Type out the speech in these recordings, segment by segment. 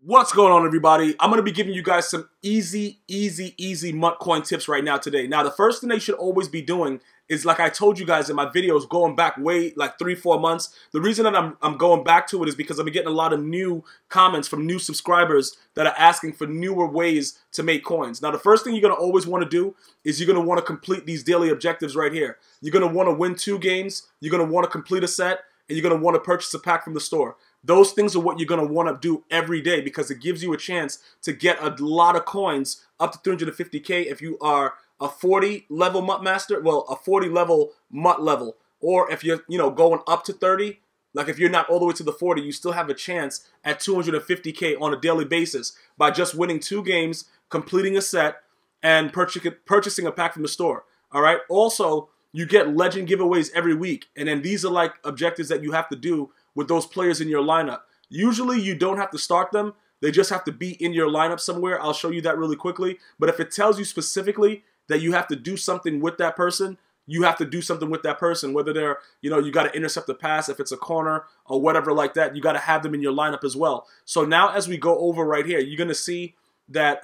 What's going on, everybody? I'm going to be giving you guys some easy MUT coin tips right now today. Now, the first thing they should always be doing is, like I told you guys in my videos, going back way like 3-4 months. The reason that I'm going back to it is because I've been getting a lot of new comments from new subscribers that are asking for newer ways to make coins. Now, the first thing you're going to always want to do is you're going to want to complete these daily objectives right here. You're going to want to win 2 games. You're going to want to complete a set. And you're going to want to purchase a pack from the store. Those things are what you're going to want to do every day because it gives you a chance to get a lot of coins up to 350K if you are a 40 level MUT master, well, a 40 level MUT level. Or if you're, going up to 30, like if you're not all the way to the 40, you still have a chance at 250K on a daily basis by just winning 2 games, completing a set, and purchasing a pack from the store. All right. Also, you get legend giveaways every week, and then these are like objectives that you have to do with those players in your lineup. Usually you don't have to start them. They just have to be in your lineup somewhere. I'll show you that really quickly. But if it tells you specifically that you have to do something with that person, you have to do something with that person. Whether they're, you got to intercept the pass, if it's a corner or whatever like that, you got to have them in your lineup as well. So now as we go over right here, you're going to see that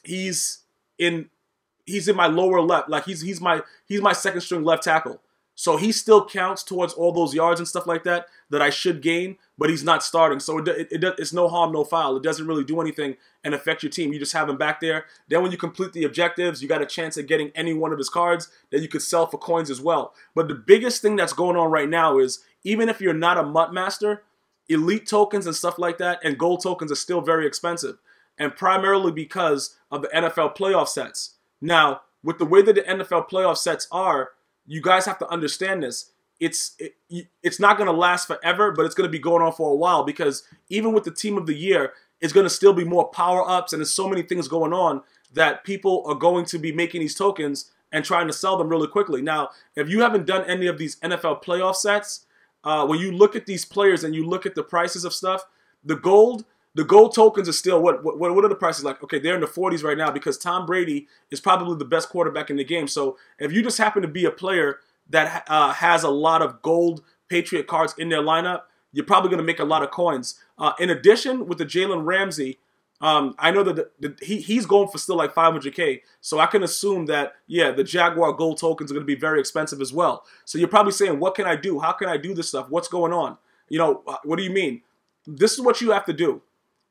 he's in my lower left, like he's my second string left tackle. So he still counts towards all those yards and stuff like that I should gain, but he's not starting. So it's no harm, no foul. It doesn't really do anything and affect your team. You just have him back there. Then when you complete the objectives, you got a chance at getting any one of his cards that you could sell for coins as well. But the biggest thing that's going on right now is, even if you're not a MUT master, elite tokens and stuff like that and gold tokens are still very expensive. And primarily because of the NFL playoff sets. Now, with the way that the NFL playoff sets are, you guys have to understand this. It's not going to last forever, but it's going to be going on for a while because even with the team of the year, it's going to still be more power-ups and there's so many things going on that people are going to be making these tokens and trying to sell them really quickly. Now, if you haven't done any of these NFL playoff sets, when you look at these players and you look at the prices of stuff, the gold tokens are still, what are the prices like? Okay, they're in the 40s right now because Tom Brady is probably the best quarterback in the game. So if you just happen to be a player that has a lot of gold Patriot cards in their lineup, you're probably going to make a lot of coins. In addition, with the Jalen Ramsey, I know that he's going for still like 500K. So I can assume that, yeah, the Jaguar gold tokens are going to be very expensive as well. So you're probably saying, what can I do? How can I do this stuff? What's going on? What do you mean? This is what you have to do.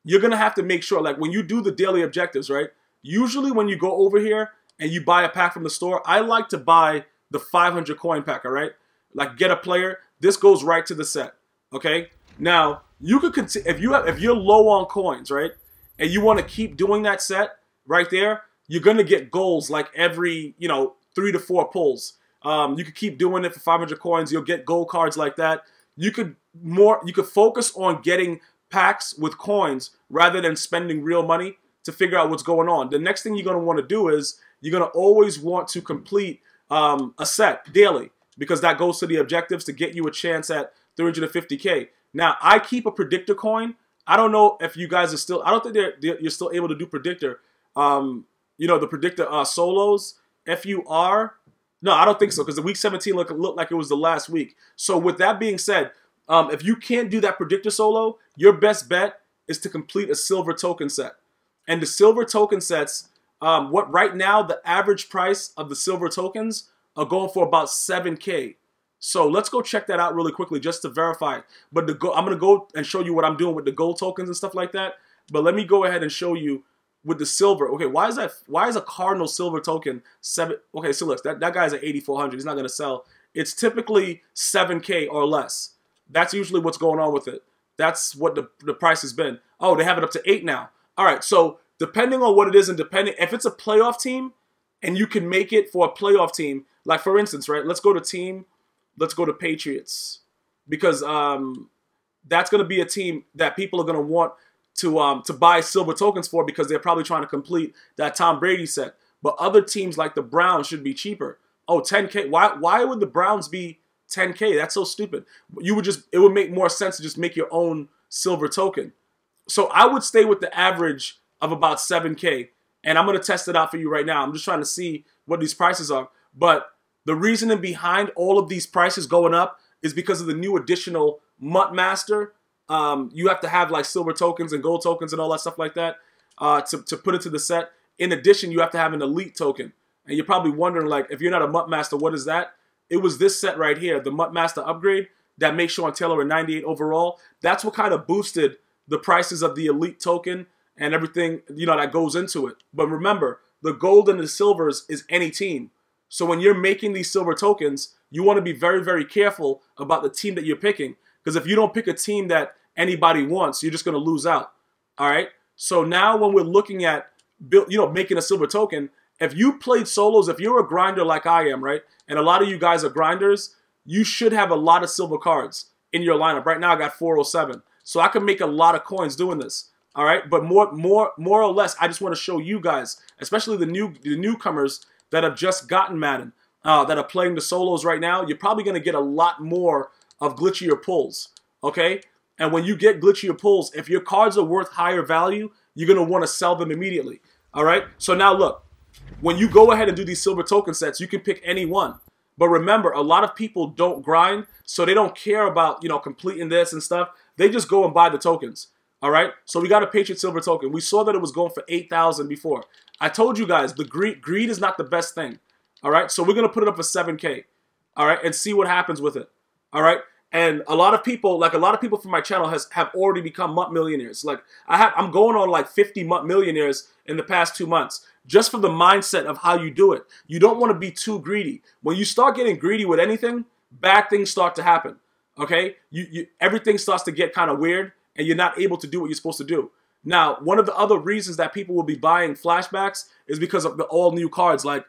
You're going to have to make sure, like when you do the daily objectives, right? Usually when you go over here and you buy a pack from the store, I like to buy the 500 coin pack, all right? Like get a player. This goes right to the set, okay? Now, you could continue, if you're low on coins, right? And you want to keep doing that set right there, you're going to get goals like every, 3 to 4 pulls. You could keep doing it for 500 coins. You'll get gold cards like that. You could focus on getting packs with coins rather than spending real money to figure out what's going on. The next thing you're going to want to do is you're going to always want to complete a set daily because that goes to the objectives to get you a chance at 350K. Now, I keep a predictor coin. I don't know if you guys are still, I don't think you're still able to do predictor. The predictor solos. If you are, no, I don't think so because the week 17 looked like it was the last week. So with that being said, if you can't do that predictor solo, your best bet is to complete a silver token set. And the silver token sets, right now, the average price of the silver tokens are going for about 7K. So let's go check that out really quickly just to verify. But I'm going to go and show you what I'm doing with the gold tokens and stuff like that. But let me go ahead and show you with the silver. Okay, why is a Cardinal silver token 7? Okay, so look, that guy's at 8,400. He's not going to sell. It's typically 7K or less. That's usually what's going on with it. That's what the price has been. Oh, they have it up to 8 now. All right, so depending on what it is and depending, if it's a playoff team and you can make it for a playoff team, like for instance, right, let's go to Patriots because that's going to be a team that people are going to want to buy silver tokens for because they're probably trying to complete that Tom Brady set. But other teams like the Browns should be cheaper. Oh, 10K. Why would the Browns be 10K? It would stupid. It would make more sense to just make your own silver token. So I would stay with the average of about 7K. And I'm going to test it out for you right now. I'm just trying to see what these prices are. But the reasoning behind all of these prices going up is because of the new additional MUT Master You have to have like silver tokens and gold tokens and all that stuff like that to put into the set. In addition, you have to have an elite token. And you're probably wondering, like, if you're not a MUT Master, what is that? It was this set right here, the MUT Master upgrade that makes Sean Taylor a 98 overall. That's what kind of boosted the prices of the elite token and everything, you know, that goes into it. But remember, the gold and the silvers is any team. So when you're making these silver tokens, you want to be very, very careful about the team that you're picking. Because if you don't pick a team that anybody wants, you're just going to lose out. All right? So now when we're looking at making a silver token, if you played solos, if you're a grinder like I am, right, and a lot of you guys are grinders, you should have a lot of silver cards in your lineup. Right now I got 407. So I can make a lot of coins doing this. All right? But more or less, I just want to show you guys, especially the newcomers that have just gotten Madden, that are playing the solos right now, you're probably going to get a lot more of glitchier pulls, okay? And when you get glitchier pulls, if your cards are worth higher value, you're going to want to sell them immediately, all right? So now look, when you go ahead and do these silver token sets, you can pick any one. But remember, a lot of people don't grind, so they don't care about, you know, completing this and stuff. They just go and buy the tokens, all right? So we got a Patriot silver token. We saw that it was going for 8,000 before. I told you guys, the greed is not the best thing, all right? So we're going to put it up for 7K, all right, and see what happens with it, all right? And a lot of people from my channel have already become MUT millionaires. Like, I'm going on like 50 MUT millionaires in the past 2 months, just for the mindset of how you do it. You don't want to be too greedy. When you start getting greedy with anything, bad things start to happen, okay? Everything starts to get kind of weird, and you're not able to do what you're supposed to do. Now, one of the other reasons that people will be buying flashbacks is because of the all-new cards. Like,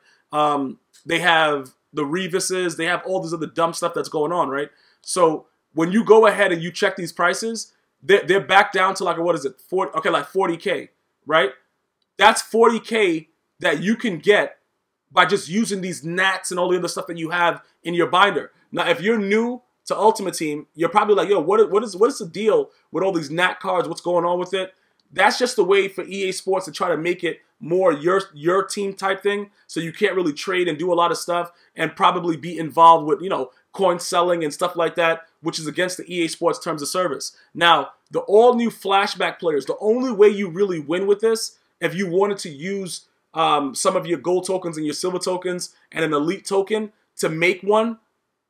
they have the Revises, they have all this other dumb stuff that's going on, right? So when you go ahead and you check these prices, they're back down to like, what is it? Like 40K, right? That's 40K that you can get by just using these nats and all the other stuff that you have in your binder. Now, if you're new to Ultimate Team, you're probably like, yo, what is the deal with all these nat cards? What's going on with it? That's just the way for EA Sports to try to make it more your team type thing, so you can't really trade and do a lot of stuff and probably be involved with, you know, coin selling and stuff like that, which is against the EA Sports terms of service. Now, the all-new flashback players, the only way you really win with this, if you wanted to use some of your gold tokens and your silver tokens and an elite token to make one,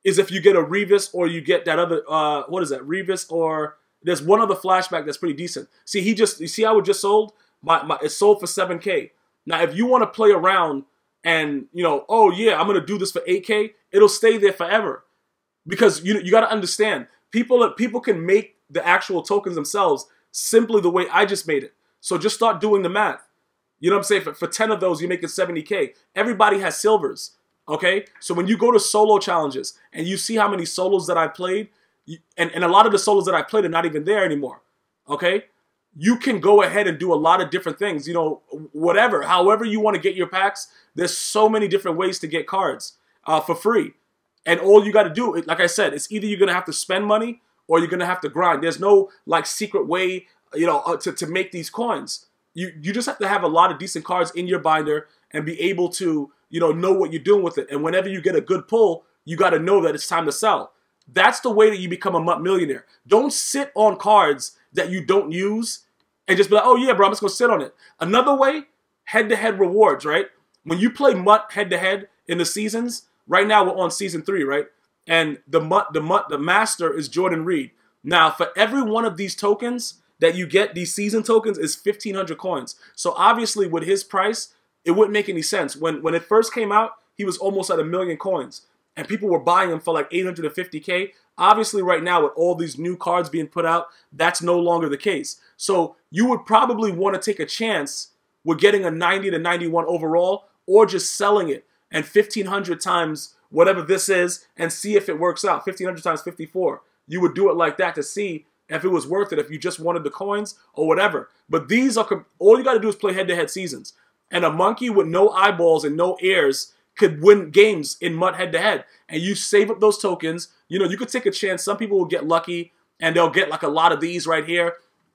is if you get a Revis or you get that other, what is that, Revis, or there's one other flashback that's pretty decent. See, you see how it just sold? It sold for 7K. Now, if you want to play around and, you know, oh yeah, I'm going to do this for 8K, it'll stay there forever. Because you got to understand, people can make the actual tokens themselves simply the way I just made it. So just start doing the math. You know what I'm saying? For 10 of those, you make it 70K. Everybody has silvers, okay? So when you go to solo challenges and you see how many solos that I played, and a lot of the solos that I played are not even there anymore, okay? You can go ahead and do a lot of different things, you know, whatever. However you want to get your packs, there's so many different ways to get cards for free. And all you got to do, like I said, it's either you're going to have to spend money or you're going to have to grind. There's no, like, secret way, you know, to make these coins. You just have to have a lot of decent cards in your binder and be able to, you know what you're doing with it. And whenever you get a good pull, you got to know that it's time to sell. That's the way that you become a MUT millionaire. Don't sit on cards that you don't use and just be like, oh yeah, bro, I'm just going to sit on it. Another way, head-to-head rewards, right? When you play MUT head-to-head in the seasons, right now we're on season 3, right? And the master is Jordan Reed. Now, for every one of these tokens that you get, these season tokens, is 1,500 coins. So obviously with his price, it wouldn't make any sense. When it first came out, he was almost at 1 million coins. And people were buying him for like 850K. Obviously right now with all these new cards being put out, that's no longer the case. So you would probably want to take a chance with getting a 90 to 91 overall, or just selling it and 1,500 times whatever this is and see if it works out. 1,500 times 54. You would do it like that to see if it was worth it, if you just wanted the coins or whatever. But these are, all you got to do is play head-to-head seasons. And a monkey with no eyeballs and no ears could win games in MUT head-to-head. And you save up those tokens. You know, you could take a chance. Some people will get lucky and they'll get like a lot of these right here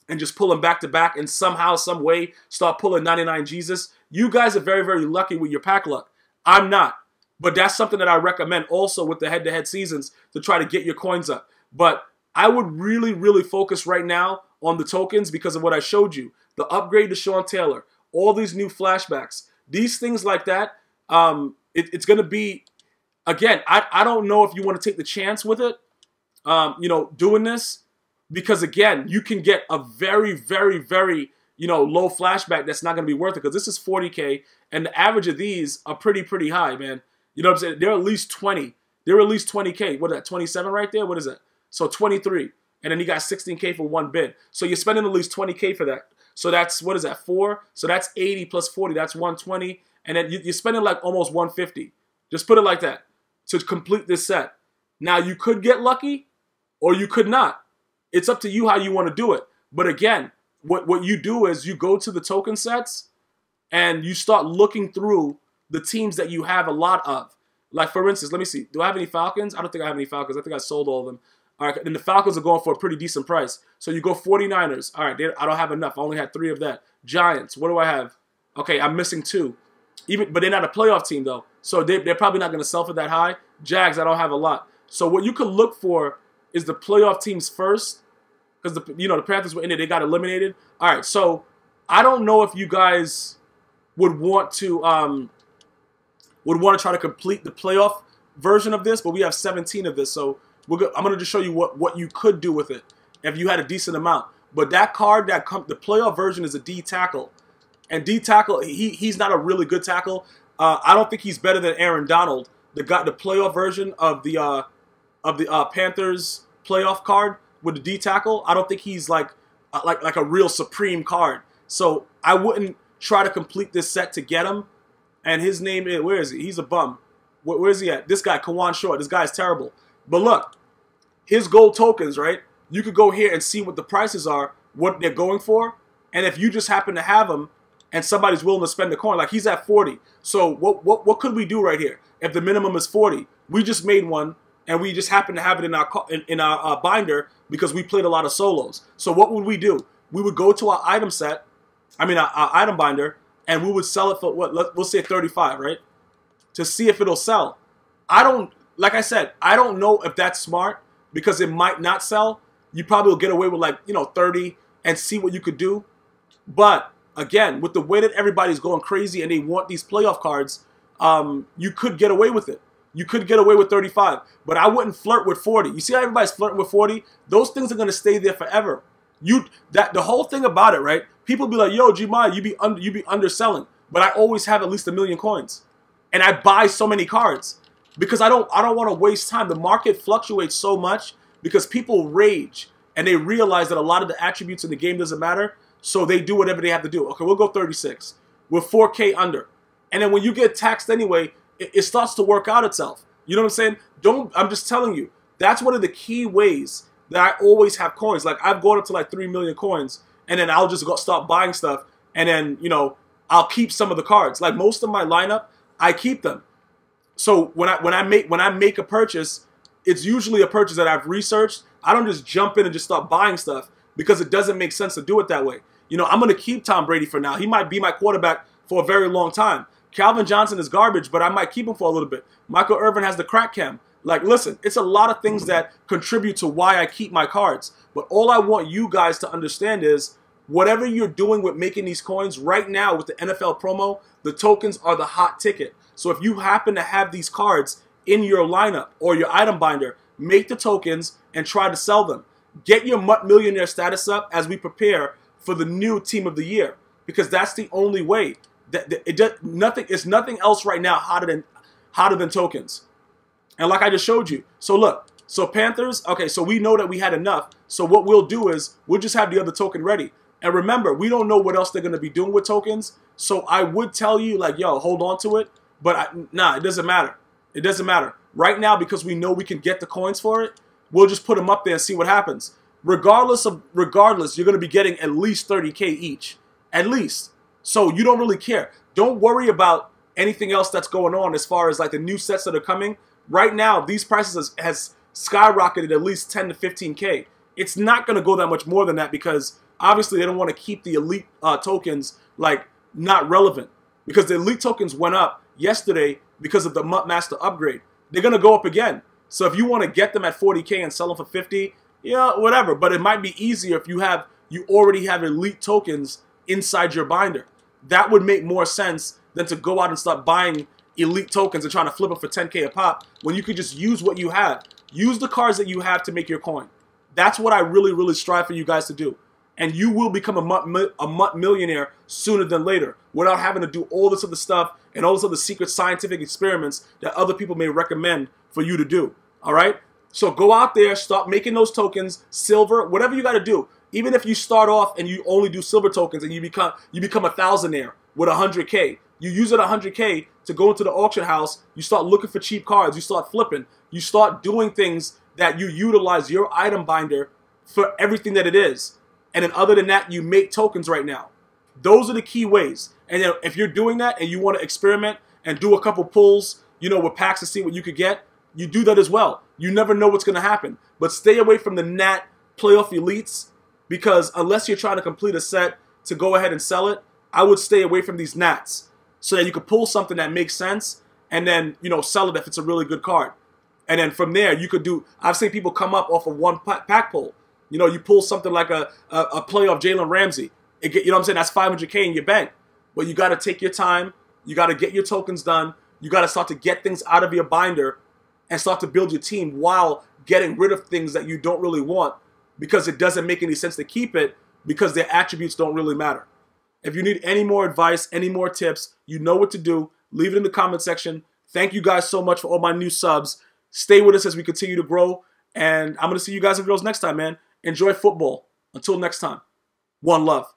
and just pull them back to back and somehow, some way start pulling 99 Jesus. You guys are very, very lucky with your pack luck. I'm not. But that's something that I recommend also with the head-to-head seasons to try to get your coins up. But I would really, really focus right now on the tokens because of what I showed you. The upgrade to Sean Taylor, all these new flashbacks, these things like that. It's going to be, again, I don't know if you want to take the chance with it, you know, doing this. Because, again, you can get a very, very, very, you know, low flashback that's not going to be worth it. Because this is 40K, and the average of these are pretty high, man. You know what I'm saying? They're at least 20. They're at least 20K. What is that, 27 right there? What is that? So 23. And then you got 16K for one bid. So you're spending at least 20K for that. So that's, what is that, 4? So that's 80 plus 40. That's 120. And then you're spending like almost 150. Just put it like that to complete this set. Now, you could get lucky or you could not. It's up to you how you want to do it. But again, what you do is you go to the token sets and you start looking through the teams that you have a lot of. Like, for instance, let me see. Do I have any Falcons? I don't think I have any Falcons. I think I sold all of them. All right, and the Falcons are going for a pretty decent price. So you go 49ers. All right, I don't have enough. I only had 3 of that. Giants, what do I have? Okay, I'm missing 2. But they're not a playoff team, though. So they're probably not going to sell for that high. Jags, I don't have a lot. So what you could look for is the playoff teams first. Because the Panthers were in it, they got eliminated. All right, so I don't know if you guys would want to try to complete the playoff version of this, but we have 17 of this, so I'm gonna just show you what you could do with it if you had a decent amount. But that card the playoff version is a D tackle, and D tackle he's not a really good tackle. I don't think he's better than Aaron Donald. The playoff version of the Panthers playoff card. With the D tackle, I don't think he's like a real supreme card. So I wouldn't try to complete this set to get him. And his name is, where is he? He's a bum. Where is he at? This guy, Kawan Short. This guy's terrible. But look, his gold tokens, right? You could go here and see what the prices are, what they're going for. And if you just happen to have them and somebody's willing to spend the coin, like he's at 40. So what could we do right here? If the minimum is 40, we just made one. And we just happen to have it in our binder because we played a lot of solos. So what would we do? We would go to our item set, our item binder, and we would sell it for what? We'll say 35, right? To see if it'll sell. Like I said, I don't know if that's smart because it might not sell. You probably will get away with 30 and see what you could do. But again, with the way that everybody's going crazy and they want these playoff cards, you could get away with it. You could get away with 35, but I wouldn't flirt with 40. You see how everybody's flirting with 40? Those things are going to stay there forever. The whole thing about it, right? People be like, yo, Gmia, you be underselling. But I always have at least 1 million coins. And I buy so many cards because I don't want to waste time. The market fluctuates so much because people rage and they realize that a lot of the attributes in the game doesn't matter. So they do whatever they have to do. Okay, we'll go 36. We're 4K under. And then when you get taxed anyway, it starts to work out itself. You know what I'm saying? I'm just telling you. That's one of the key ways that I always have coins. Like I've gone up to 3 million coins, and then I'll just start buying stuff, and then I'll keep some of the cards. Like most of my lineup, I keep them. So when I make a purchase, it's usually a purchase that I've researched. I don't just jump in and just start buying stuff because it doesn't make sense to do it that way. I'm gonna keep Tom Brady for now. He might be my quarterback for a very long time. Calvin Johnson is garbage, but I might keep him for a little bit. Michael Irvin has the crack cam. Like, listen, it's a lot of things that contribute to why I keep my cards. But all I want you guys to understand is whatever you're doing with making these coins right now with the NFL promo, the tokens are the hot ticket. So if you happen to have these cards in your lineup or your item binder, make the tokens and try to sell them. Get your MUT Millionaire status up as we prepare for the new Team of the Year because that's the only way. It's nothing else right now hotter than tokens. And like I just showed you. So look, so Panthers, okay, so we know that we had enough. So what we'll do is we'll just have the other token ready. And remember, we don't know what else they're going to be doing with tokens. So I would tell you yo, hold on to it. But nah, it doesn't matter. It doesn't matter. Right now, because we know we can get the coins for it, we'll just put them up there and see what happens. Regardless, you're going to be getting at least 30K each. At least. So you don't really care. Don't worry about anything else that's going on as far as the new sets that are coming. Right now, these prices has skyrocketed at least 10 to 15K. It's not going to go that much more than that because obviously they don't want to keep the elite tokens not relevant because the elite tokens went up yesterday because of the MUT Master upgrade. They're going to go up again. So if you want to get them at 40K and sell them for 50, Yeah, whatever. But it might be easier if you already have elite tokens inside your binder. That would make more sense than to go out and start buying elite tokens and trying to flip them for 10K a pop when you could just use what you have. Use the cards that you have to make your coin. That's what I really, really strive for you guys to do. And you will become a MUT millionaire sooner than later without having to do all this other stuff and all this other secret scientific experiments that other people may recommend for you to do. All right? So go out there, start making those tokens, silver, whatever you got to do. Even if you start off and you only do silver tokens and you become a thousandaire with 100K. You use it 100K to go into the auction house. You start looking for cheap cards. You start flipping. You start doing things that you utilize your item binder for everything that it is. And then other than that, you make tokens right now. Those are the key ways. And then if you're doing that and you want to experiment and do a couple pulls, you know, with packs to see what you could get, you do that as well. You never know what's going to happen. But stay away from the Nat playoff elites, because unless you're trying to complete a set to go ahead and sell it, I would stay away from these Nats so that you could pull something that makes sense and then, you know, sell it if it's a really good card. And then from there, you could do, I've seen people come up off of one pack pull. You know, you pull something like a playoff Jalen Ramsey. You know what I'm saying? That's 500K in your bank. But you got to take your time. You got to get your tokens done. You got to start to get things out of your binder and start to build your team while getting rid of things that you don't really want, because it doesn't make any sense to keep it because their attributes don't really matter. If you need any more advice, any more tips, you know what to do. Leave it in the comment section. Thank you guys so much for all my new subs. Stay with us as we continue to grow. And I'm going to see you guys and girls next time, man. Enjoy football. Until next time. One love.